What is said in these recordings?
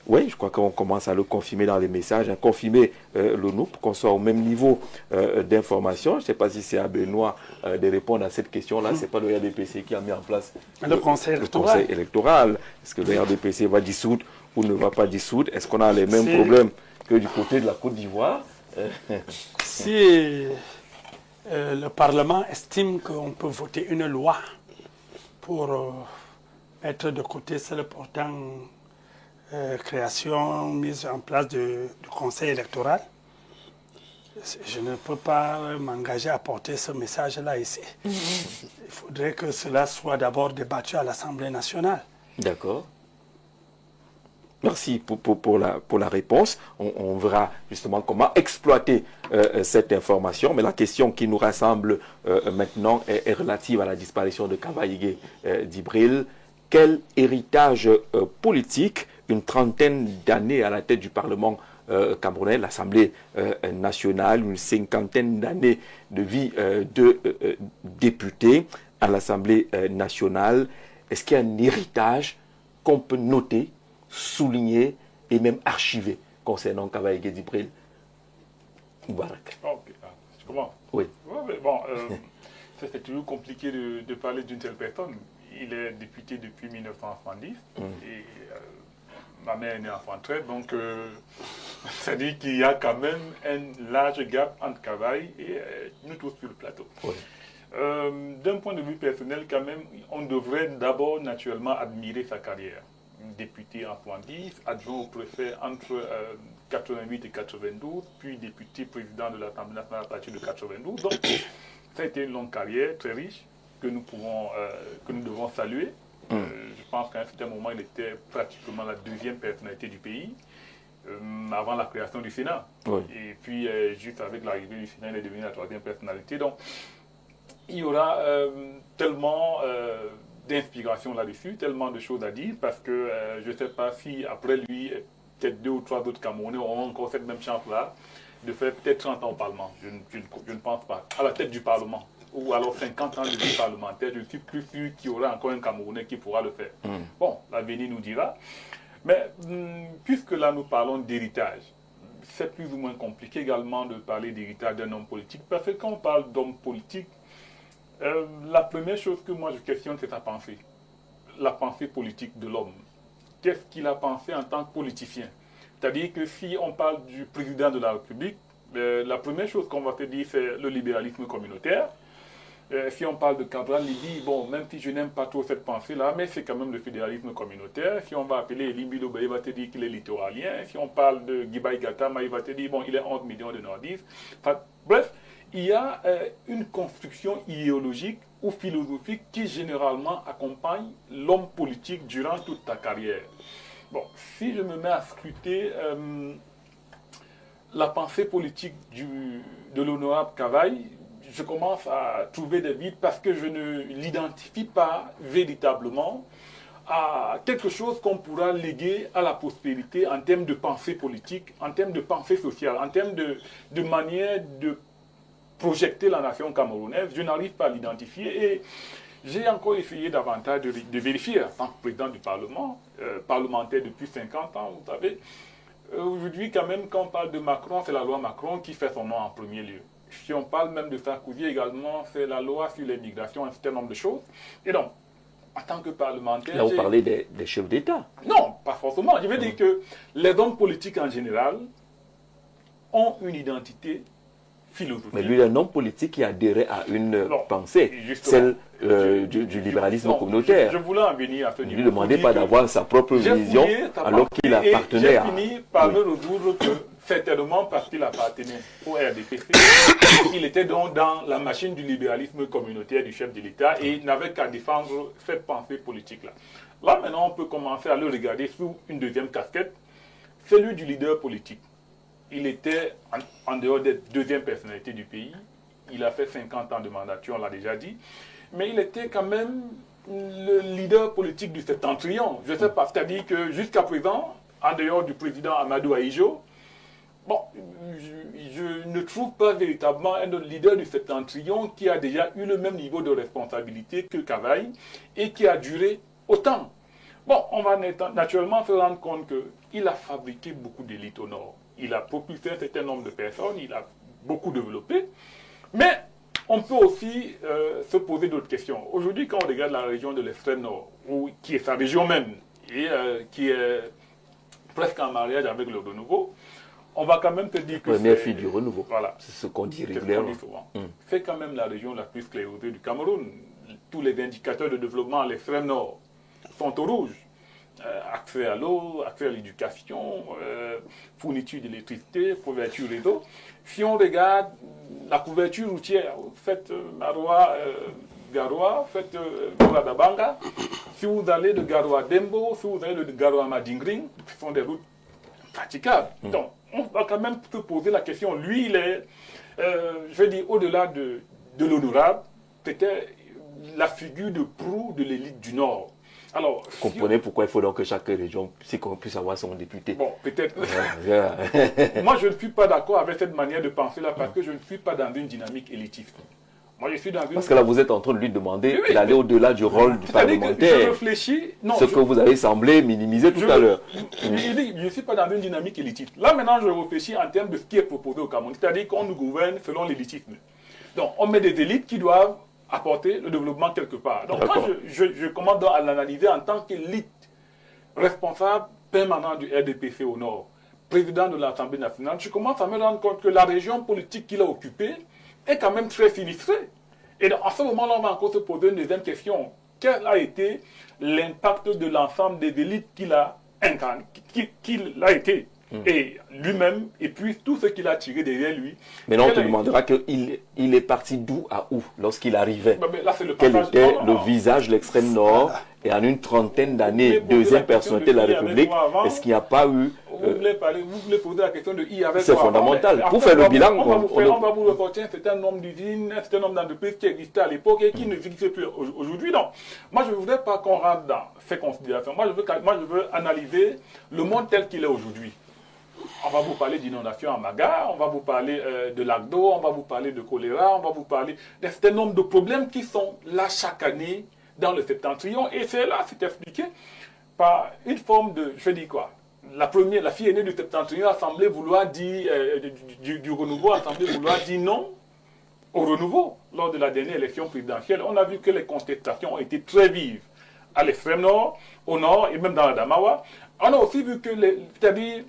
Oui, je crois qu'on commence à le confirmer dans les messages, hein, confirmer le nous pour qu'on soit au même niveau d'information. Je ne sais pas si c'est à Benoît de répondre à cette question-là. Ce n'est pas le RDPC qui a mis en place le conseil électoral. Est-ce que le RDPC va dissoudre ou ne va pas dissoudre? Est-ce qu'on a les mêmes problèmes que du côté de la Côte d'Ivoire? Si le Parlement estime qu'on peut voter une loi pour mettre de côté celle portant création, mise en place du conseil électoral, je ne peux pas m'engager à porter ce message-là ici. Il faudrait que cela soit d'abord débattu à l'Assemblée nationale. D'accord. Merci pour la réponse. On verra justement comment exploiter cette information. Mais la question qui nous rassemble maintenant est relative à la disparition de Kavaïgué Djibril. Quel héritage politique, une trentaine d'années à la tête du Parlement camerounais, l'Assemblée nationale, une cinquantaine d'années de vie de député à l'Assemblée nationale. Est-ce qu'il y a un héritage qu'on peut noter, souligner et même archiver concernant Kavaïgué Djibril Moubarak? Ok, je commence. Oui. Ouais, mais bon, c'est toujours compliqué de parler d'une telle personne. Il est député depuis 1970 et ma mère est née en 1933, donc ça dit qu'il y a quand même un large gap entre Kavaï et nous tous sur le plateau. Oui. D'un point de vue personnel, quand même, on devrait d'abord naturellement admirer sa carrière. Député en 1970, adjoint au préfet entre 88 et 92, puis député président de l'Assemblée nationale à partir de 92. Donc, ça a été une longue carrière très riche que nous devons saluer. Je pense qu'à un certain moment, il était pratiquement la deuxième personnalité du pays, avant la création du Sénat. Oui. Et puis, juste avec l'arrivée du Sénat, il est devenu la troisième personnalité. Donc, il y aura tellement d'inspiration là-dessus, tellement de choses à dire, parce que je ne sais pas si après lui, peut-être 2 ou 3 autres Camerounais auront encore cette même chance-là de faire peut-être 30 ans au Parlement. Je ne pense pas. À la tête du Parlement, ou alors 50 ans de vie parlementaire, je suis plus sûr qu'il y aura encore un Camerounais qui pourra le faire. Bon, l'avenir nous dira. Mais puisque là nous parlons d'héritage, c'est plus ou moins compliqué également de parler d'héritage d'un homme politique, parce que quand on parle d'homme politique, la première chose que moi je questionne, c'est sa pensée. La pensée politique de l'homme. Qu'est-ce qu'il a pensé en tant que politicien? C'est-à-dire que si on parle du président de la République, la première chose qu'on va se dire, c'est le libéralisme communautaire. Si on parle de Cabral, il dit, bon, même si je n'aime pas trop cette pensée-là, mais c'est quand même le fédéralisme communautaire. Si on va appeler Elimbi il va te dire qu'il est littoralien. Si on parle de Gibaï Gatama, il va te dire, bon, il est 11 millions de nordistes. Enfin, bref, il y a une construction idéologique ou philosophique qui généralement accompagne l'homme politique durant toute sa carrière. Bon, si je me mets à scruter la pensée politique de l'honorable Kavaï, je commence à trouver des vides parce que je ne l'identifie pas véritablement à quelque chose qu'on pourra léguer à la postérité en termes de pensée politique, en termes de pensée sociale, en termes de manière de projeter la nation camerounaise. Je n'arrive pas à l'identifier et j'ai encore essayé davantage de vérifier en tant que président du Parlement, parlementaire depuis 50 ans, vous savez. Aujourd'hui, quand même, quand on parle de Macron, c'est la loi Macron qui fait son nom en premier lieu. Si on parle même de Sarkozy également, c'est la loi sur les migrations, un certain nombre de choses. Et donc, en tant que parlementaire... Là, vous parlez des chefs d'État. Non, pas forcément. Je veux dire que les hommes politiques en général ont une identité philosophique. Mais lui, il est un homme politique qui adhérait à une pensée, celle du libéralisme communautaire. Je voulais en venir à ce niveau. Il ne lui demandait pas d'avoir sa propre vision alors qu'il appartenait à... J'ai fini par me résoudre que certainement parce qu'il appartenait au RDPC, il était donc dans la machine du libéralisme communautaire du chef de l'État et il n'avait qu'à défendre cette pensée politique-là. Là, maintenant, on peut commencer à le regarder sous une deuxième casquette, celui du leader politique. Il était en dehors des deuxièmes personnalités du pays. Il a fait 50 ans de mandature, on l'a déjà dit. Mais il était quand même le leader politique du septentrion. Je ne sais pas, c'est-à-dire que jusqu'à présent, en dehors du président Amadou Ahidjo, bon, je ne trouve pas véritablement un autre leader du septentrion qui a déjà eu le même niveau de responsabilité que Kavaï et qui a duré autant. Bon, on va naturellement se rendre compte qu'il a fabriqué beaucoup d'élites au nord. Il a propulsé un certain nombre de personnes, il a beaucoup développé. Mais on peut aussi se poser d'autres questions. Aujourd'hui, quand on regarde la région de l'extrême nord, qui est sa région même, et qui est presque en mariage avec le renouveau, on va quand même se dire que première fille du renouveau. Voilà. C'est ce qu'on dit régulièrement. régulièrement. C'est quand même la région la plus sclérosée du Cameroun. Tous les indicateurs de développement à l'extrême nord sont au rouge. Accès à l'eau, accès à l'éducation, fourniture d'électricité, couverture réseau. Si on regarde la couverture routière, faites Maroua, Garoua, faites Dabanga. Si vous allez de Garoua Dembo, si vous allez de Garoua Madingring, ce sont des routes praticables. Donc, on va quand même se poser la question. Lui, il est, je vais dire, au-delà de l'honorable, c'était la figure de proue de l'élite du Nord. Alors, vous comprenez pourquoi il faut donc que chaque région puisse avoir son député. Bon, peut-être. Moi, je ne suis pas d'accord avec cette manière de penser-là parce que je ne suis pas dans une dynamique élitiste. Moi, je suis dans une... Parce que là, vous êtes en train de lui demander d'aller au-delà du rôle du parlementaire. Je réfléchis... Non, que vous avez semblé minimiser tout à l'heure. Je ne suis pas dans une dynamique élitiste. Là, maintenant, je réfléchis en termes de ce qui est proposé au Cameroun. C'est-à-dire qu'on nous gouverne selon l'élitisme. Donc, on met des élites qui doivent apporter le développement quelque part. Donc, moi, je commence à l'analyser en tant qu'élite responsable permanent du RDPC au Nord, président de l'Assemblée nationale. Je commence à me rendre compte que la région politique qu'il a occupée est quand même très sinistrée. Et à ce moment-là, on va encore se poser une deuxième question. Quel a été l'impact de l'ensemble des élites qu'il a incarné, qu'il a été et lui-même, et puis tout ce qu'il a tiré derrière lui. Mais non, on te demandera qu'il est parti d'où à où lorsqu'il arrivait. Mais là, quel était le visage de l'extrême nord et en une trentaine d'années, deuxième personnalité de la République, est-ce qu'il n'y a pas eu... Vous voulez poser la question de I avec c'est fondamental. Pour faire le bilan, on va vous reporter un certain nombre d'usines, un certain nombre d'entreprises qui existaient à l'époque et qui ne existent plus aujourd'hui. Donc, moi, je ne voudrais pas qu'on rentre dans ces considérations. Moi, je veux analyser le monde tel qu'il est aujourd'hui. On va vous parler d'inondation en Maga, on va vous parler de lac d'eau, on va vous parler de choléra, on va vous parler d'un certain nombre de problèmes qui sont là chaque année dans le septentrion. Et c'est là, c'est expliqué par une forme de, je dis quoi, la fille aînée du septentrion a semblé vouloir dire, du renouveau a semblé vouloir dire non au renouveau. Lors de la dernière élection présidentielle, on a vu que les contestations ont été très vives à l'extrême nord, au nord et même dans la Damawa. On a aussi vu que, c'est-à-dire,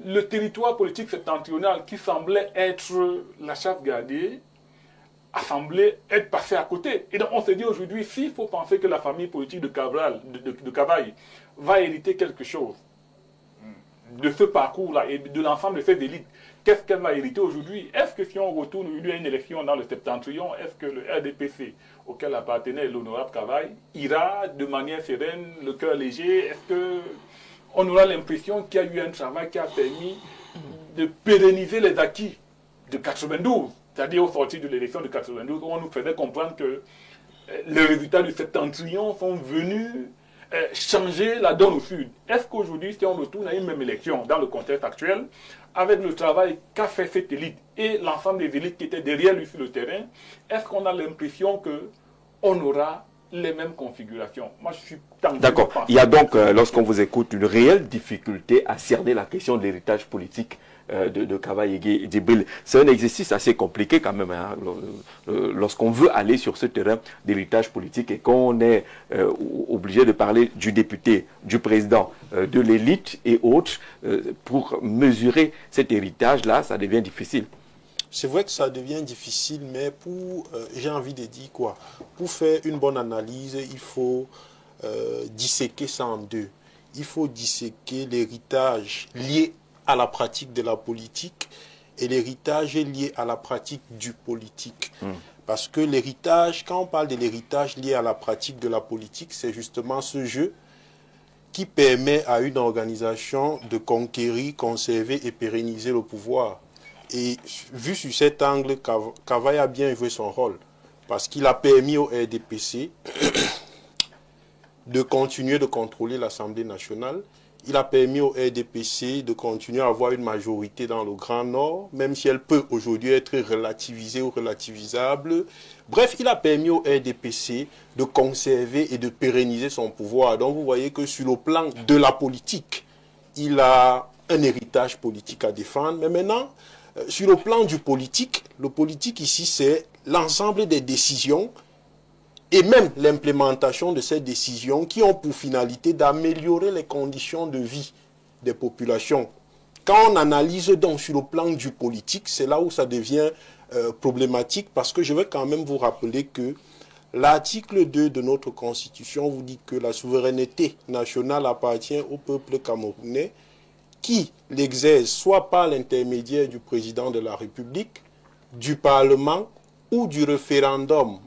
le territoire politique septentrional qui semblait être la chasse gardée a semblé être passé à côté. Et donc on se dit aujourd'hui, s'il faut penser que la famille politique de Cavaille va hériter quelque chose de ce parcours-là et de l'ensemble de ces élites, qu'est-ce qu'elle va hériter aujourd'hui? Est-ce que si on retourne aujourd'hui à une élection dans le septentrion, est-ce que le RDPC auquel appartenait l'honorable Cavaille ira de manière sereine, le cœur léger? Est-ce que on aura l'impression qu'il y a eu un travail qui a permis de pérenniser les acquis de 92, c'est-à-dire au sortir de l'élection de 92, où on nous faisait comprendre que les résultats du septentrion sont venus changer la donne au sud. Est-ce qu'aujourd'hui, si on retourne à une même élection dans le contexte actuel, avec le travail qu'a fait cette élite et l'ensemble des élites qui étaient derrière lui sur le terrain, est-ce qu'on a l'impression qu'on aura les mêmes configurations? Moi, je suis tenté. D'accord. Il y a donc, lorsqu'on vous écoute, une réelle difficulté à cerner la question de l'héritage politique de Cavaille et Djibril. C'est un exercice assez compliqué quand même, hein, lorsqu'on veut aller sur ce terrain d'héritage politique et qu'on est obligé de parler du député, du président, de l'élite et autres, pour mesurer cet héritage-là, ça devient difficile. C'est vrai que ça devient difficile, mais pour, j'ai envie de dire quoi, pour faire une bonne analyse, il faut disséquer ça en deux. Il faut disséquer l'héritage lié à la pratique de la politique et l'héritage lié à la pratique du politique. Parce que l'héritage, quand on parle de l'héritage lié à la pratique de la politique, c'est justement ce jeu qui permet à une organisation de conquérir, conserver et pérenniser le pouvoir. Et vu sur cet angle, Cavaille a bien joué son rôle parce qu'il a permis au RDPC de continuer de contrôler l'Assemblée nationale. Il a permis au RDPC de continuer à avoir une majorité dans le Grand Nord, même si elle peut aujourd'hui être relativisée ou relativisable. Bref, il a permis au RDPC de conserver et de pérenniser son pouvoir. Donc vous voyez que sur le plan de la politique, il a un héritage politique à défendre. Mais maintenant, sur le plan du politique, le politique ici, c'est l'ensemble des décisions et même l'implémentation de ces décisions qui ont pour finalité d'améliorer les conditions de vie des populations. Quand on analyse donc sur le plan du politique, c'est là où ça devient problématique, parce que je vais quand même vous rappeler que l'article 2 de notre Constitution vous dit que la souveraineté nationale appartient au peuple camerounais, qui l'exerce soit par l'intermédiaire du président de la République, du Parlement ou du référendum.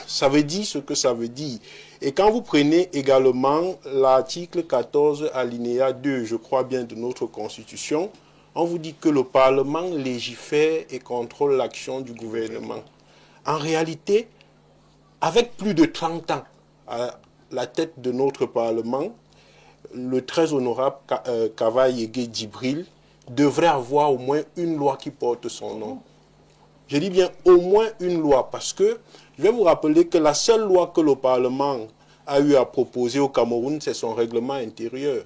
Ça veut dire ce que ça veut dire. Et quand vous prenez également l'article 14 alinéa 2, je crois bien, de notre Constitution, on vous dit que le Parlement légifère et contrôle l'action du gouvernement. En réalité, avec plus de 30 ans à la tête de notre Parlement, le très honorable Kavayi Djibril devrait avoir au moins une loi qui porte son nom. Je dis bien au moins une loi, parce que je vais vous rappeler que la seule loi que le Parlement a eu à proposer au Cameroun, c'est son règlement intérieur.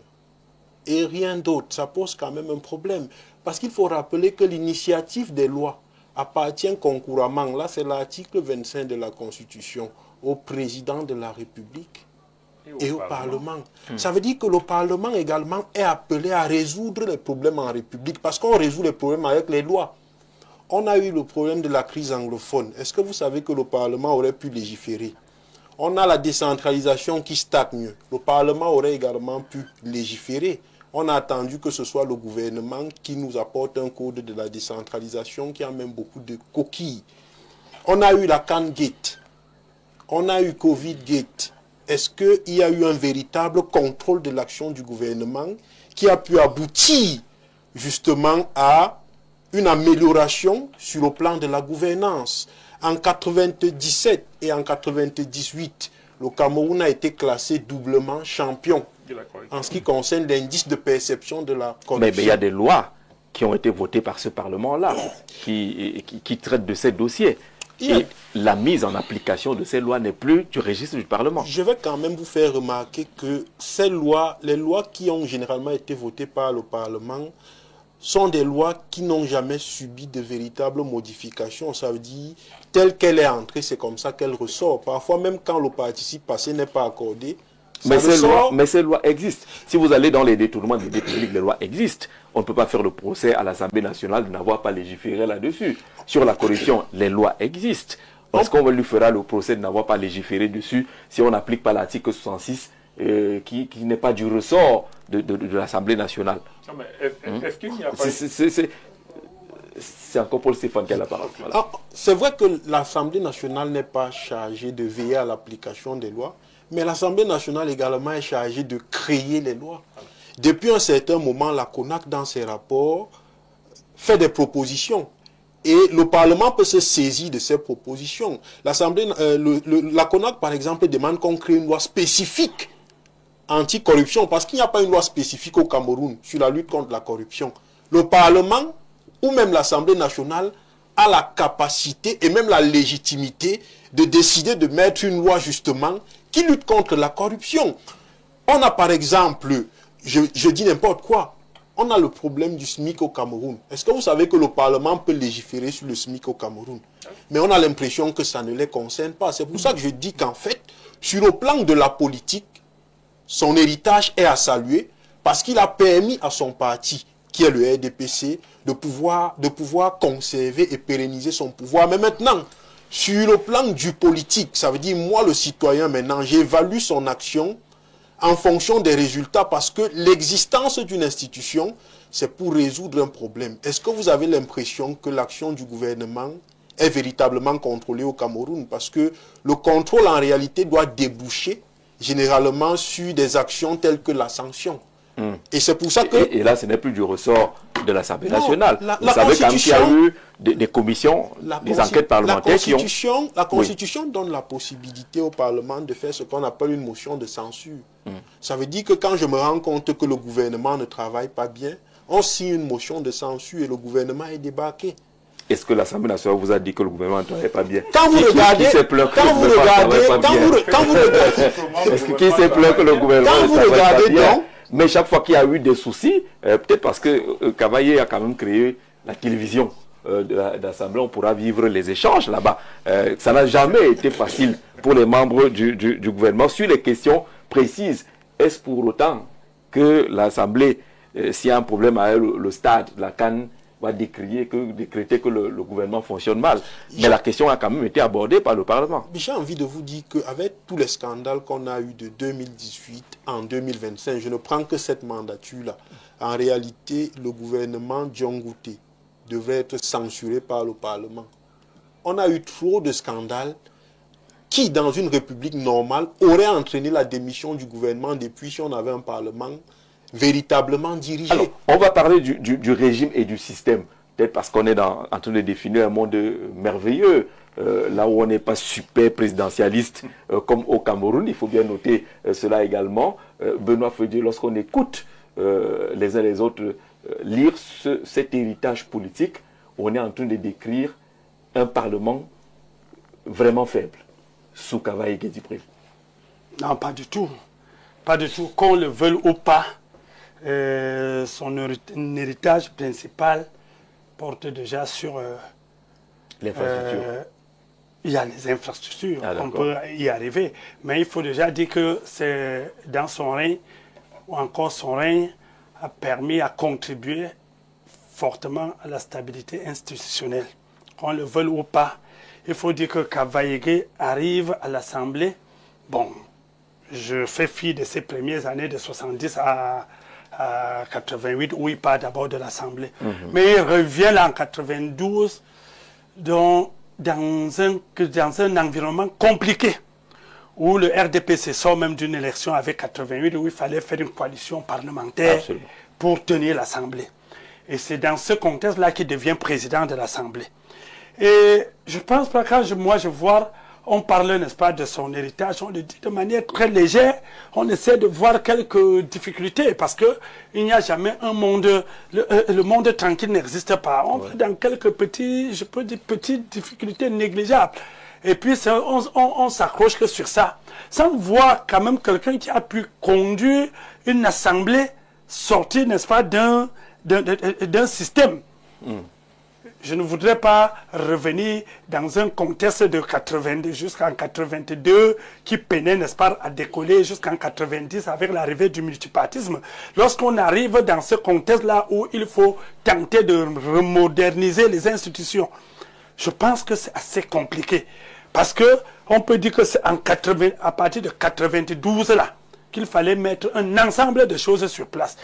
Et rien d'autre. Ça pose quand même un problème. Parce qu'il faut rappeler que l'initiative des lois appartient concurremment, là c'est l'article 25 de la Constitution, au président de la République et au Parlement. Ça veut dire que le Parlement également est appelé à résoudre les problèmes en République, parce qu'on résout les problèmes avec les lois. On a eu le problème de la crise anglophone. Est-ce que vous savez que le Parlement aurait pu légiférer? On a la décentralisation qui stagne. Le Parlement aurait également pu légiférer. On a attendu que ce soit le gouvernement qui nous apporte un code de la décentralisation qui a même beaucoup de coquilles. On a eu la CanGate. On a eu Covid-Gate. Est-ce qu'il y a eu un véritable contrôle de l'action du gouvernement qui a pu aboutir justement à une amélioration sur le plan de la gouvernance? En 97 et en 98, le Cameroun a été classé doublement champion en ce qui concerne l'indice de perception de la corruption. Mais il y a des lois qui ont été votées par ce Parlement-là, qui traitent de ces dossiers. Et la mise en application de ces lois n'est plus du registre du Parlement. Je vais quand même vous faire remarquer que ces lois, les lois qui ont généralement été votées par le Parlement, sont des lois qui n'ont jamais subi de véritables modifications. Ça veut dire, telle qu'elle est entrée, c'est comme ça qu'elle ressort. Parfois, même quand le participe passé n'est pas accordé, mais ces lois existent. Si vous allez dans les détournements des deniers publics, les lois existent. On ne peut pas faire le procès à l'Assemblée nationale de n'avoir pas légiféré là-dessus. Sur la corruption, les lois existent. Est-ce qu'on lui fera le procès de n'avoir pas légiféré dessus si on n'applique pas l'article 66 qui n'est pas du ressort de l'Assemblée nationale? Non, mais est-ce qu'il n'y a pas... C'est encore Paul Stéphane qui a la parole. Voilà. Ah, c'est vrai que l'Assemblée nationale n'est pas chargée de veiller à l'application des lois, mais l'Assemblée nationale également est chargée de créer les lois. Depuis un certain moment, la CONAC, dans ses rapports, fait des propositions. Et le Parlement peut se saisir de ces propositions. La CONAC, par exemple, demande qu'on crée une loi spécifique anti-corruption, parce qu'il n'y a pas une loi spécifique au Cameroun sur la lutte contre la corruption. Le Parlement ou même l'Assemblée nationale a la capacité et même la légitimité de décider de mettre une loi justement qui lutte contre la corruption. On a par exemple, je dis n'importe quoi, on a le problème du SMIC au Cameroun. Est-ce que vous savez que le Parlement peut légiférer sur le SMIC au Cameroun? Mais on a l'impression que ça ne les concerne pas. C'est pour ça que je dis qu'en fait, sur le plan de la politique, son héritage est à saluer parce qu'il a permis à son parti, qui est le RDPC, de pouvoir conserver et pérenniser son pouvoir. Mais maintenant, sur le plan du politique, ça veut dire moi le citoyen maintenant, j'évalue son action en fonction des résultats parce que l'existence d'une institution, c'est pour résoudre un problème. Est-ce que vous avez l'impression que l'action du gouvernement est véritablement contrôlée au Cameroun? Parce que le contrôle en réalité doit déboucher généralement sur des actions telles que la sanction. Et c'est pour ça que... Et là, ce n'est plus du ressort de l'Assemblée Non, nationale. la Vous savez quand même qu'il y a Constitution- eu des commissions, des enquêtes parlementaires qui ont... La Constitution donne la possibilité au Parlement de faire ce qu'on appelle une motion de censure. Ça veut dire que quand je me rends compte que le gouvernement ne travaille pas bien, on signe une motion de censure et le gouvernement est débarqué. Est-ce que l'Assemblée nationale vous a dit que le gouvernement ne travaille pas bien? Quand vous regardez, Qui s'est plaint que le gouvernement ne travaille pas bien? quand vous regardez, Est-ce que qui s'est plaint que le gouvernement Quand ne vous travaille pas regardez bien? donc- Mais chaque fois qu'il y a eu des soucis, peut-être parce que Cavaillé a quand même créé la télévision de l'Assemblée, on pourra vivre les échanges là-bas. Ça n'a jamais été facile pour les membres du gouvernement sur les questions précises. Est-ce pour autant que l'Assemblée, s'il y a un problème avec le stade, la CAN, va décréter que le gouvernement fonctionne mal? Mais la question a quand même été abordée par le Parlement. j'ai envie de vous dire qu'avec tous les scandales qu'on a eu de 2018 en 2025, je ne prends que cette mandature-là. En réalité, le gouvernement Diongouté devrait être censuré par le Parlement. On a eu trop de scandales qui, dans une république normale, auraient entraîné la démission du gouvernement depuis si on avait un Parlement véritablement dirigé. Alors, on va parler du régime et du système. Peut-être parce qu'on est en train de définir un monde merveilleux, là où on n'est pas super présidentialiste comme au Cameroun. Il faut bien noter cela également. Benoît Feudier, lorsqu'on écoute les uns les autres lire cet héritage politique, on est en train de décrire un Parlement vraiment faible sous Cavaillé Guédipré. Non, pas du tout. Pas du tout. Qu'on le veuille ou pas, son héritage principal porte déjà sur L'infrastructure. il y a les infrastructures, Ah, on peut y arriver. Mais il faut déjà dire que c'est dans son règne, ou encore son règne, a permis, a contribué fortement à la stabilité institutionnelle. Qu'on le veuille ou pas, il faut dire que Cavaillé arrive à l'Assemblée. Bon, je fais fi de ses premières années de 70 à 88, où il part d'abord de l'Assemblée. Mais il revient là en 92 dans un environnement compliqué, où le RDPC sort même d'une élection avec 88, où il fallait faire une coalition parlementaire Absolument. pour tenir l'Assemblée. Et c'est dans ce contexte-là qu'il devient président de l'Assemblée. Et je pense pas, quand moi je vois, on parle, n'est-ce pas, de son héritage, on le dit de manière très légère, on essaie de voir quelques difficultés, parce que il n'y a jamais un monde, le monde tranquille n'existe pas. On va dans quelques petites difficultés négligeables. Et puis on s'accroche que sur ça, sans voir quand même quelqu'un qui a pu conduire une assemblée sortir, n'est-ce pas, d'un système. Je ne voudrais pas revenir dans un contexte de 82 jusqu'en 82 qui peinait, n'est-ce pas, à décoller jusqu'en 90 avec l'arrivée du multipartisme. Lorsqu'on arrive dans ce contexte-là où il faut tenter de remoderniser les institutions, je pense que c'est assez compliqué. Parce que on peut dire que c'est à partir de 92 là qu'il fallait mettre un ensemble de choses sur place.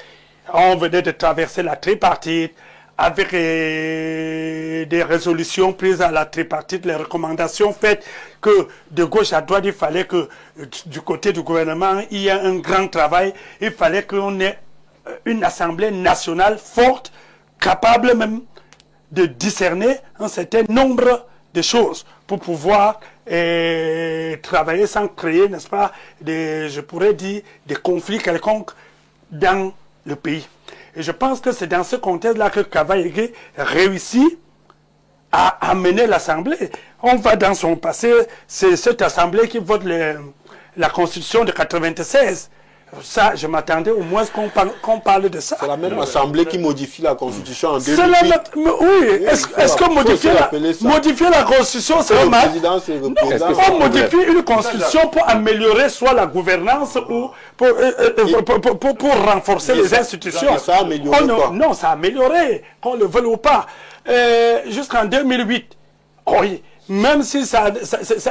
On venait de traverser la tripartite, avec des résolutions prises à la tripartite, les recommandations faites que de gauche à droite, il fallait que du côté du gouvernement, il y ait un grand travail. Il fallait qu'on ait une assemblée nationale forte, capable même de discerner un certain nombre de choses pour pouvoir travailler sans créer, n'est-ce pas, je pourrais dire, des conflits quelconques dans le pays. Et je pense que c'est dans ce contexte-là que Cavaillé réussit à amener l'Assemblée. On va dans son passé, c'est cette Assemblée qui vote la Constitution de 96. Ça, je m'attendais au moins qu'on parle de ça. C'est la même Assemblée qui modifie la Constitution en 2008. C'est la même, oui, est-ce que modifier la Constitution, c'est mal? On modifie une Constitution pour améliorer soit la gouvernance ou pour renforcer les institutions. Ça a amélioré quoi? Non, ça a amélioré, qu'on le veuille ou pas. Jusqu'en 2008, oui. Même si ça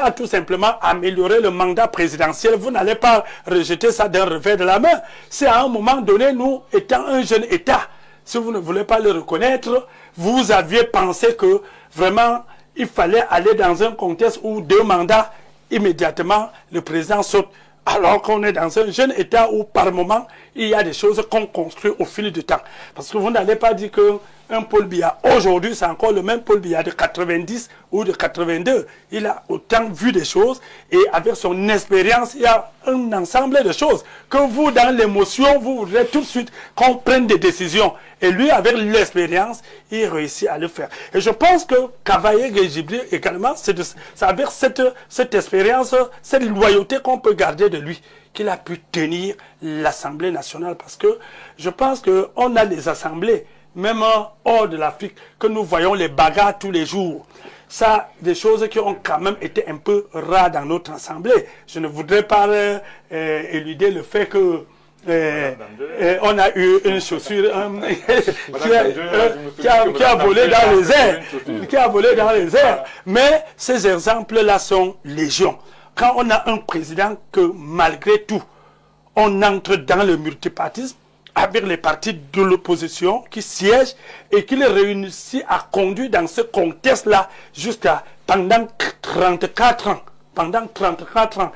a tout simplement amélioré le mandat présidentiel, vous n'allez pas rejeter ça d'un revers de la main. C'est à un moment donné, nous, étant un jeune État, si vous ne voulez pas le reconnaître, vous aviez pensé que vraiment, il fallait aller dans un contexte où 2 mandats, immédiatement, le président saute. Alors qu'on est dans un jeune État où, par moment, il y a des choses qu'on construit au fil du temps. Parce que vous n'allez pas dire qu'un Paul Biya, aujourd'hui, c'est encore le même Paul Biya de 90 ou de 82. Il a autant vu des choses et avec son expérience, il y a un ensemble de choses que vous, dans l'émotion, vous voudrez tout de suite qu'on prenne des décisions. Et lui, avec l'expérience, il réussit à le faire. Et je pense que Kavaye Djibril également, c'est avec cette expérience, cette loyauté qu'on peut garder de lui, qu'il a pu tenir l'Assemblée nationale. Parce que je pense qu'on a des assemblées, même hors de l'Afrique, que nous voyons les bagarres tous les jours. Ça, des choses qui ont quand même été un peu rares dans notre assemblée. Je ne voudrais pas éluder le fait que on a eu une chaussure qui a volé dans les airs. Qui a volé dans les airs. Mais ces exemples-là sont légion. Quand on a un président que, malgré tout, on entre dans le multipartisme, avec les partis de l'opposition qui siègent et qui les réunissent à conduire dans ce contexte-là jusqu'à pendant 34 ans. Pendant 34 ans.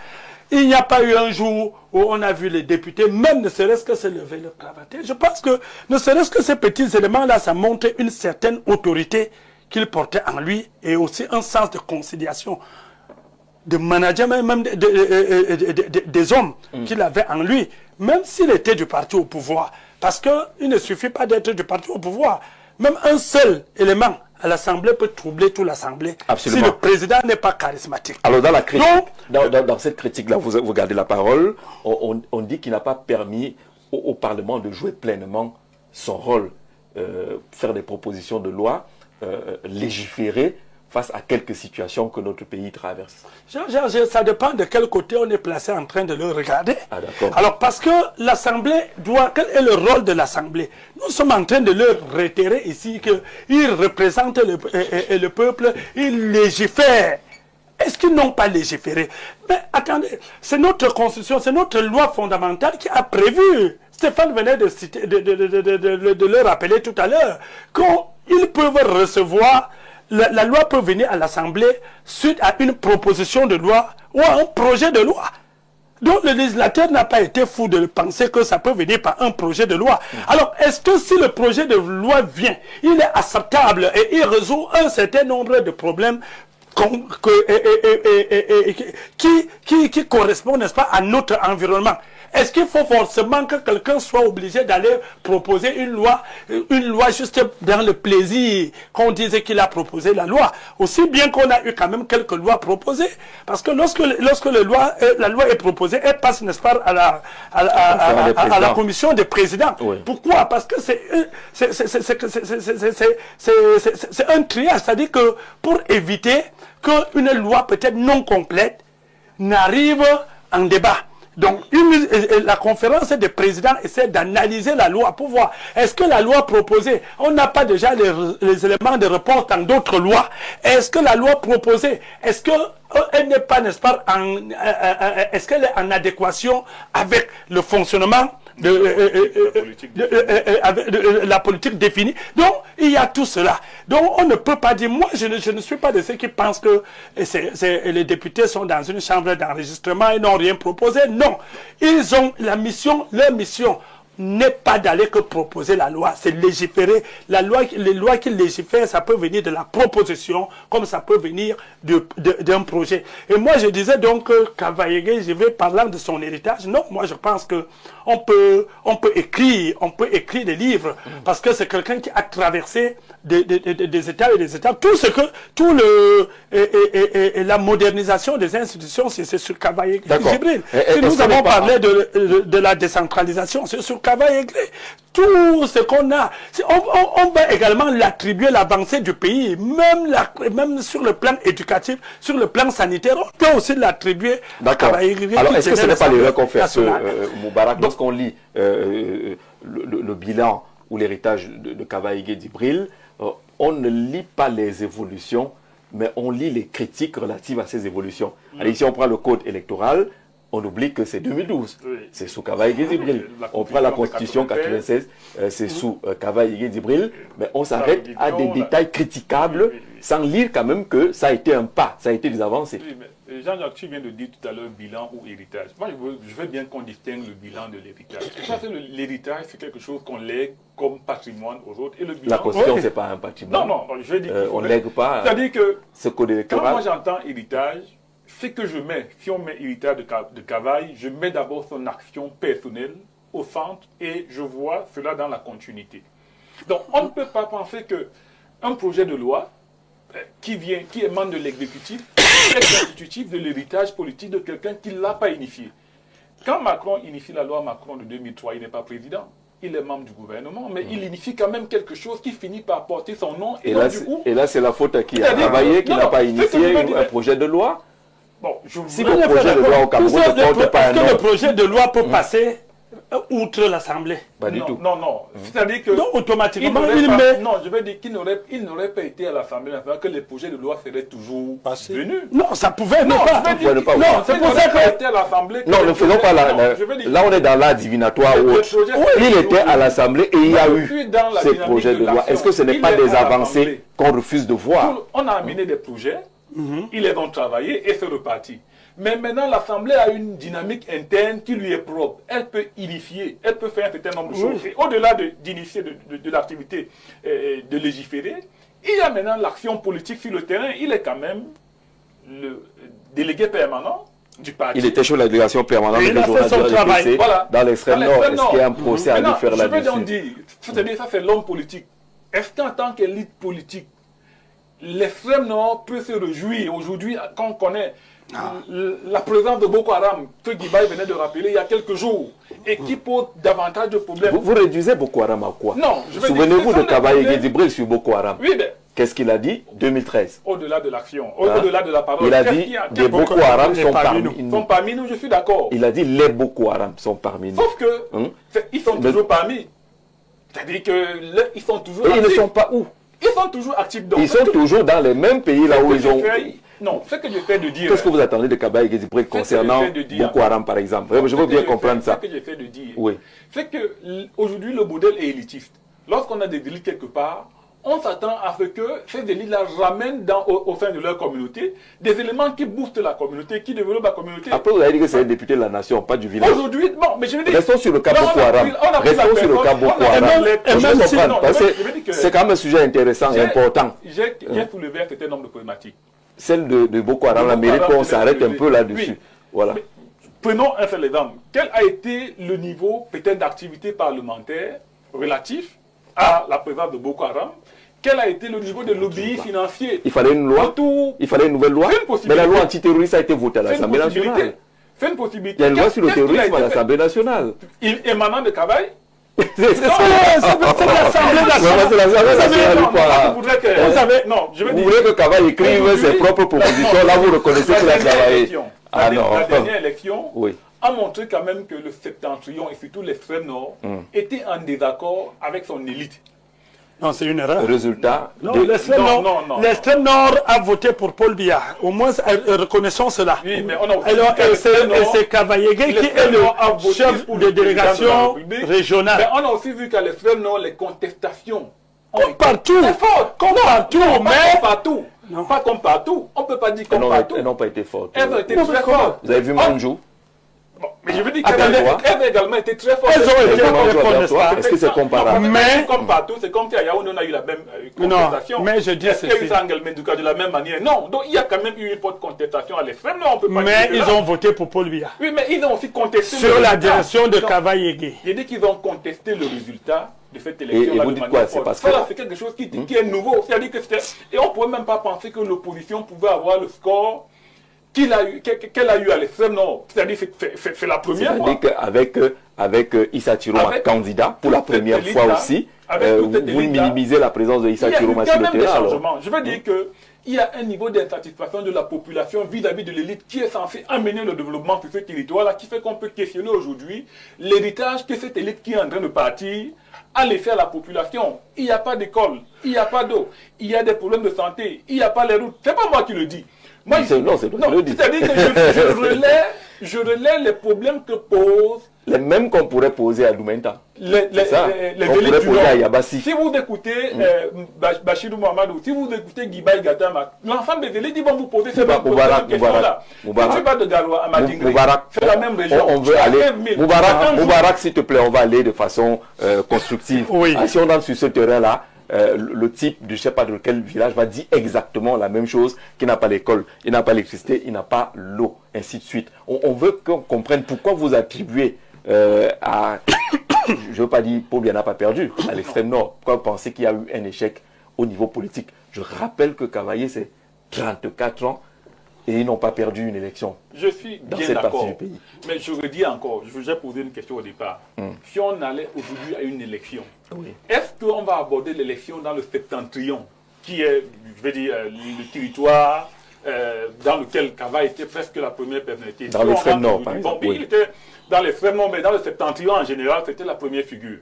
Il n'y a pas eu un jour où on a vu les députés, même ne serait-ce que se lever le cravater. Je pense que ne serait-ce que ces petits éléments-là, ça montre une certaine autorité qu'il portait en lui et aussi un sens de conciliation, de management, même des hommes qu'il avait en lui, même s'il était du parti au pouvoir. Parce qu'il ne suffit pas d'être du parti au pouvoir. Même un seul élément à l'Assemblée peut troubler toute l'Assemblée si le président n'est pas charismatique. Alors dans la critique, dans cette critique-là, vous gardez la parole, on dit qu'il n'a pas permis au Parlement de jouer pleinement son rôle, faire des propositions de loi, légiférer face à quelques situations que notre pays traverse. Ça dépend de quel côté on est placé en train de le regarder. Ah, d'accord. Alors, parce que l'Assemblée doit... Quel est le rôle de l'Assemblée? Nous sommes en train de leur réitérer ici qu'ils représentent le peuple, ils légifèrent. Est-ce qu'ils n'ont pas légiféré? Mais attendez, c'est notre constitution, c'est notre loi fondamentale qui a prévu. Stéphane venait de le rappeler tout à l'heure, qu'ils peuvent recevoir... La loi peut venir à l'Assemblée suite à une proposition de loi ou à un projet de loi. Donc le législateur n'a pas été fou de penser que ça peut venir par un projet de loi. Alors, est-ce que si le projet de loi vient, il est acceptable et il résout un certain nombre de problèmes qui correspondent, n'est-ce pas, à notre environnement? Est-ce qu'il faut forcément que quelqu'un soit obligé d'aller proposer une loi juste dans le plaisir qu'on disait qu'il a proposé la loi? Aussi bien qu'on a eu quand même quelques lois proposées. Parce que lorsque la loi est proposée, elle passe, n'est-ce pas, à la commission des présidents. Oui. Pourquoi? Parce que c'est un triage. C'est-à-dire que pour éviter qu'une loi peut-être non complète n'arrive en débat. Donc, la conférence des présidents essaie d'analyser la loi pour voir, est-ce que la loi proposée, on n'a pas déjà les éléments de réponse dans d'autres lois? Est-ce que la loi proposée, est-ce qu'elle n'est pas, n'est-ce pas, est-ce qu'elle est en adéquation avec le fonctionnement de la politique définie? Donc, il y a tout cela. Donc, on ne peut pas dire, moi, je ne suis pas de ceux qui pensent que les députés sont dans une chambre d'enregistrement et n'ont rien proposé. Non. Ils ont leur mission n'est pas d'aller que proposer la loi, c'est légiférer. Les lois qu'ils légifèrent, ça peut venir de la proposition, comme ça peut venir d'un projet. Et moi, je disais donc que Kavaye, je vais parlant de son héritage. Non, moi, je pense que on peut écrire des livres, parce que c'est quelqu'un qui a traversé des étapes et des étapes. La modernisation des institutions, c'est sur Kavaye Djibril. Si nous avons parlé de la décentralisation, c'est sur Kavaye. Tout ce qu'on a, on va également l'attribuer l'avancée du pays, même sur le plan éducatif, sur le plan sanitaire, on peut aussi l'attribuer à Kavaye. Alors, est-ce que ce n'est pas l'erreur qu'on fait Moubarak, lorsqu'on lit le bilan ou l'héritage de Kavaye Djibril, on ne lit pas les évolutions, mais on lit les critiques relatives à ces évolutions. Alors, ici, on prend le code électoral, on oublie que c'est 2012, c'est sous Kavaye Djibril. On prend la constitution 96, c'est sous Kavaye Djibril, mais on s'arrête à des détails critiquables sans lire quand même que ça a été un pas, ça a été des avancées. Oui, Jean-Jacques, tu viens de dire tout à l'heure bilan ou héritage. Moi, je veux bien qu'on distingue le bilan de l'héritage. Parce que l'héritage, c'est quelque chose qu'on lègue comme patrimoine aux autres. Et le bilan, La Constitution, c'est pas un patrimoine. Non, je vais dire on ne lègue pas c'est-à-dire que ce code quand électoral. moi j'entends héritage, c'est que je mets, si on met héritage de Cavaille, je mets d'abord son action personnelle au centre et je vois cela dans la continuité. Donc, on ne peut pas penser qu'un projet de loi qui émane de l'exécutif est constitutif de l'héritage politique de quelqu'un qui ne l'a pas initié. Quand Macron initie la loi Macron de 2003, il n'est pas président. Il est membre du gouvernement, mais il initie quand même quelque chose qui finit par porter son nom. Et là, c'est la faute à qui a travaillé, qui n'a pas initié un projet de loi. Bon, si le projet de loi au Cameroun ne porte pas un nom... Est-ce que le projet de loi peut passer outre l'Assemblée? Pas du tout. Non. C'est-à-dire que... Donc, automatiquement, Non, je veux dire qu'il n'aurait pas été à l'Assemblée nationale, que les projets de loi seraient toujours venus. Non, ça pouvait non, pas. Non, c'est pour ça qu'il était à l'Assemblée. Non, ne faisons pas là, on est dans l'art divinatoire. Il était à l'Assemblée et il y a eu ces projets de loi. Est-ce que ce n'est pas des avancées qu'on refuse de voir? On a amené des projets, ils les ont travaillés et c'est reparti. Mais maintenant, l'Assemblée a une dynamique interne qui lui est propre. Elle peut initier, elle peut faire un certain nombre de choses. Et au-delà d'initier de l'activité de légiférer, il y a maintenant l'action politique sur le terrain. Il est quand même le délégué permanent du parti. Il était sur la délégation permanente du travail. Voilà. Dans l'extrême nord. Est-ce qu'il y a un procès à lui faire là-dessus? Je veux donc dire, c'est-à-dire ça c'est l'homme politique. Est-ce qu'en tant qu'élite politique, l'extrême nord peut se réjouir aujourd'hui quand on connaît la présence de Boko Haram, que Guibaï venait de rappeler il y a quelques jours, et qui pose davantage de problèmes. Vous réduisez Boko Haram à quoi? Non, souvenez-vous de Kabaye Guédibril sur Boko Haram. Oui, mais... Qu'est-ce qu'il a dit? 2013. Au-delà de l'action, au-delà de la parole. Il a dit des Boko Haram sont parmi nous, je suis d'accord. Il a dit les Boko Haram sont parmi nous. Sauf que, ils sont toujours parmi. C'est-à-dire qu'ils sont toujours actifs. Et ils ne sont pas où? Ils sont toujours actifs. Ils sont toujours dans les mêmes pays là où ils ont... Non, ce que je fais de dire... Qu'est-ce que vous attendez de Kabaye Guédibril concernant Boko Haram, par exemple? Je veux bien comprendre ça. Ce que je fais de dire, oui. c'est qu'aujourd'hui, le modèle est élitiste. Lorsqu'on a des élites quelque part, on s'attend à ce que ces élites-là ramènent au sein de leur communauté des éléments qui boostent la communauté, qui développent la communauté. Après, vous avez dit que c'est un député de la nation, pas du village. Aujourd'hui, bon, mais je veux dire... Restons sur le cas Boko Haram. Restons sur le cas Boko Haram. C'est quand même un sujet intéressant et important. J'ai soulevé un certain nombre de problématiques. Celle de Boko Haram, la mérite qu'on s'arrête un peu là-dessus. Voilà. Prenons un seul exemple. Quel a été le niveau peut-être d'activité parlementaire relatif à la présence de Boko Haram? Quel a été le niveau de lobby financier? Il fallait une loi. Il fallait une nouvelle loi. Mais la loi antiterroriste a été votée à l'Assemblée nationale. C'est une possibilité. Il y a une loi sur le terrorisme à l'Assemblée nationale. Émanant de Cavaille? C'est l'Assemblée nationale. Vous voulez que Cavaille écrive ses propres propositions, là vous reconnaissez qu'il a travaillé. La dernière élection a montré quand même que le septentrion et surtout l'extrême nord étaient en désaccord avec son élite. Non, c'est une erreur. Résultat. L'extrême nord a voté pour Paul Biya. Au moins, reconnaissons cela. Oui, mais on a alors, c'est Cavaye qui est le chef de délégation régionale. Mais on a aussi vu qu'à l'extrême nord, les contestations comme partout. Comme partout, mais partout. Pas comme partout. On ne peut pas dire comme partout. Elles n'ont pas été fortes. Elles ont été très fortes. Vous avez vu Manjou? Mais je veux dire qu'elles ont également été très fortes. Elles ont été très fortes. Est-ce que c'est comparable? Mais comme partout, c'est comme qu'à Yaoundé, on a eu la même contestation. Non, mais je dis est-ce qu'il y a eu ça en Guelmendouka de la même manière? Non. Donc il y a quand même eu une forte contestation à l'extrême. Mais ils ont voté pour Paul Biya. Oui, mais ils ont aussi contesté sur la direction de Cavaye. J'ai dit qu'ils ont contesté le résultat de cette élection. Et vous dites quoi? C'est parce que... c'est quelque chose qui est nouveau. C'est-à-dire que et on ne pouvait même pas penser que l'opposition pouvait avoir le score qu'elle a eu à l'extrême nord. C'est-à-dire que c'est la première fois. C'est-à-dire qu'avec Issa Chiroma candidat, pour la première fois aussi, vous minimisez la présence de Issa Chiroma sur le terrain. Je veux dire qu'il y a un niveau d'insatisfaction de la population vis-à-vis de l'élite qui est censée amener le développement sur ce territoire-là, qui fait qu'on peut questionner aujourd'hui l'héritage que cette élite qui est en train de partir a laissé à la population. Il n'y a pas d'école, il n'y a pas d'eau, il y a des problèmes de santé, il n'y a pas les routes. C'est pas moi qui le dis. C'est-à-dire que je relais les problèmes que pose Les mêmes qu'on pourrait poser à Doumenta. Les on pourrait poser à Yabassi. Si vous écoutez Bachirou Mamadou, si vous écoutez Guibaï Gatama, l'ensemble des Vélés dit bon, vous posez ces questions-là. Moubarak, tu vas de Galois à Madingré, Moubarak, c'est la même région. On veut aller. Moubarak, s'il te plaît, on va aller de façon constructive. Oui. Si on entre sur ce terrain-là, le type de je ne sais pas de quel village va dire exactement la même chose, qu'il n'a pas l'école, il n'a pas l'électricité, il n'a pas l'eau, ainsi de suite. On veut qu'on comprenne pourquoi vous attribuez à, je ne veux pas dire Pobia n'a pas perdu, à l'extrême nord. Pourquoi vous pensez qu'il y a eu un échec au niveau politique? Je rappelle que Cavaillé, c'est 34 ans et ils n'ont pas perdu une élection. Je suis dans bien cette partie d'accord, du pays. mais je redis encore, je vous ai posé une question au départ. Si on allait aujourd'hui à une élection, est-ce qu'on va aborder l'élection dans le septentrion, qui est, je vais dire, le territoire dans lequel Cava était presque la première personnalité? Dans l'extrême nord, par exemple. Il était dans l'extrême nord, mais dans le septentrion en général, c'était la première figure.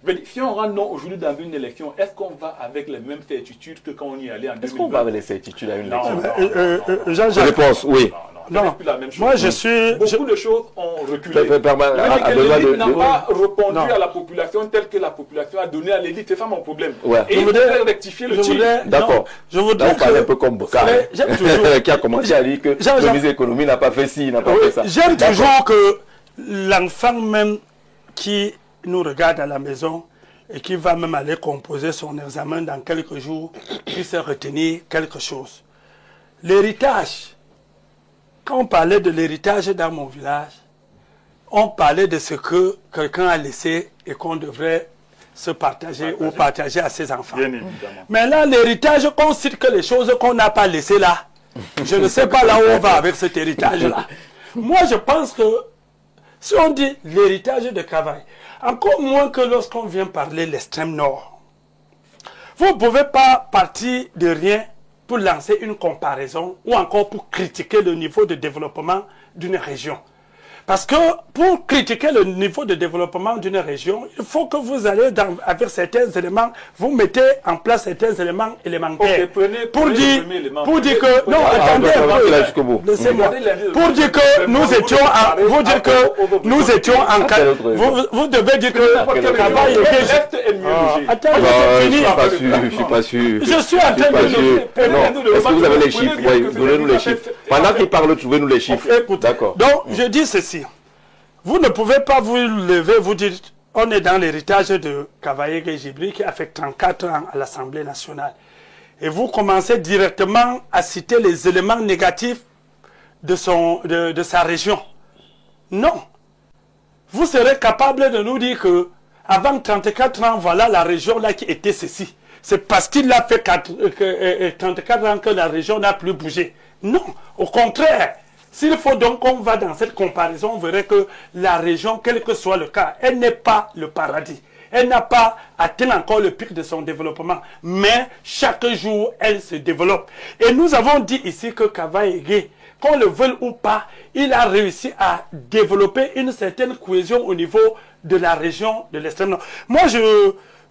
Je veux dire, si on rentre aujourd'hui dans une élection, est-ce qu'on va avec les mêmes certitudes que quand on y allait en 2020? Est-ce qu'on va avec les certitudes à une élection? Jean-Jacques, Réponse, oui. Non, plus la même chose. moi je suis... Beaucoup de choses ont reculé. L'élite n'a pas répondu à la population telle que la population a donné à l'élite. C'est ça mon problème. Ouais. Et il faudrait rectifier le tir. D'accord. Je voudrais parler un peu comme Bokar, qui a commencé à dire que le ministre de l'économie n'a pas fait ci, n'a pas fait ça. J'aime toujours que l'enfant même qui nous regarde à la maison et qui va même aller composer son examen dans quelques jours puisse retenir quelque chose. L'héritage. Quand on parlait de l'héritage dans mon village, on parlait de ce que quelqu'un a laissé et qu'on devrait se partager ou partager à ses enfants. Bien évidemment. Mais là, l'héritage, on cite que les choses qu'on n'a pas laissées là. Je ne sais pas là où on va avec cet héritage-là. Moi, je pense que si on dit l'héritage de Cavaillé, encore moins que lorsqu'on vient parler de l'extrême nord, vous ne pouvez pas partir de rien pour lancer une comparaison ou encore pour critiquer le niveau de développement d'une région. Parce que pour critiquer le niveau de développement d'une région, il faut que vous allez avec certains éléments, vous mettez en place certains éléments élémentaires. Pour dire que, non, attendez un peu, laissez-moi, pour dire que nous étions vous devez dire que le travail est attendez, je suis pas sûr. Je suis en train de dire. Est-ce que vous avez les chiffres? Oui, donnez-nous les chiffres. Pendant qu'il parle, trouvez-nous les chiffres. D'accord. Donc, je dis ceci. Vous ne pouvez pas vous lever, vous dire, on est dans l'héritage de Cavaillé Gébri qui a fait 34 ans à l'Assemblée nationale. Et vous commencez directement à citer les éléments négatifs de sa région. Non. Vous serez capable de nous dire que avant 34 ans, voilà la région là qui était ceci. C'est parce qu'il a fait 34 ans que la région n'a plus bougé. Non, au contraire. S'il faut donc qu'on va dans cette comparaison, on verrait que la région, quel que soit le cas, elle n'est pas le paradis. Elle n'a pas atteint encore le pic de son développement. Mais chaque jour, elle se développe. Et nous avons dit ici que Cavaillé, qu'on le veuille ou pas, il a réussi à développer une certaine cohésion au niveau de la région de l'extrême nord. Moi,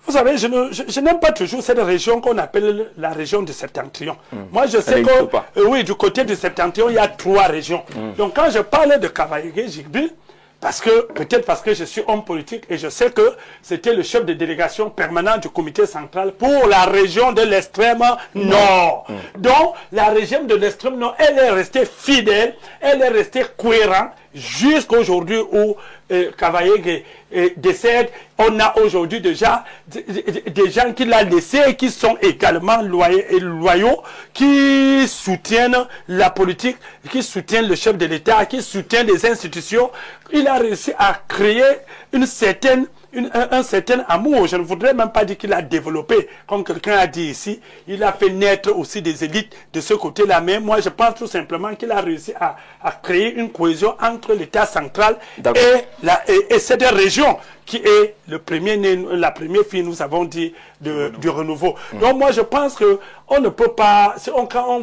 vous savez, je n'aime pas toujours cette région qu'on appelle la région du Septentrion. Moi, je sais que, oui, du côté du Septentrion, il y a 3 régions. Donc, quand je parlais de Cavaillé Gébri, peut-être parce que je suis homme politique et je sais que c'était le chef de délégation permanent du comité central pour la région de l'extrême nord. Donc, la région de l'extrême nord, elle est restée fidèle, elle est restée cohérente jusqu'à aujourd'hui où Cavaillé décède. On a aujourd'hui déjà des gens qui l'ont laissé et qui sont également loyaux, qui soutiennent la politique, qui soutiennent le chef de l'État, qui soutiennent les institutions. Il a réussi à créer un certain amour. Je ne voudrais même pas dire qu'il a développé, comme quelqu'un a dit ici. Il a fait naître aussi des élites de ce côté-là. Mais moi, je pense tout simplement qu'il a réussi à créer une cohésion entre l'État central et cette région qui est la première fille, nous avons dit, du renouveau. Donc moi, je pense qu'on ne peut pas, quand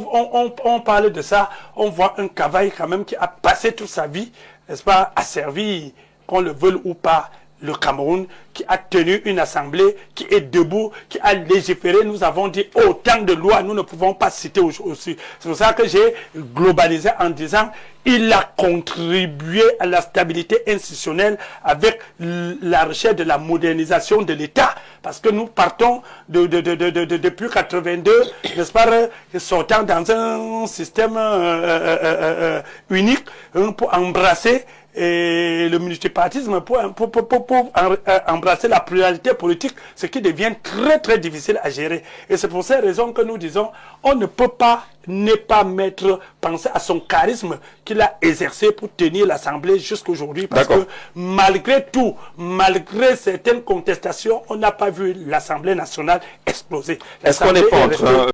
on parle de ça, on voit un Cavaillé quand même qui a passé toute sa vie, n'est-ce pas, à servir, qu'on le veuille ou pas, le Cameroun, qui a tenu une assemblée, qui est debout, qui a légiféré. Nous avons dit autant de lois, nous ne pouvons pas citer aussi. C'est pour ça que j'ai globalisé en disant il a contribué à la stabilité institutionnelle avec la recherche de la modernisation de l'État. Parce que nous partons depuis 82, n'est-ce pas, sortant dans un système unique pour embrasser le multipartisme, pour embrasser la pluralité politique, ce qui devient très très difficile à gérer. Et c'est pour ces raisons que nous disons, on ne peut pas ne pas penser à son charisme qu'il a exercé pour tenir l'Assemblée jusqu'aujourd'hui. Parce que malgré tout, malgré certaines contestations, on n'a pas vu l'Assemblée nationale exploser. Est-ce qu'on n'est pas en train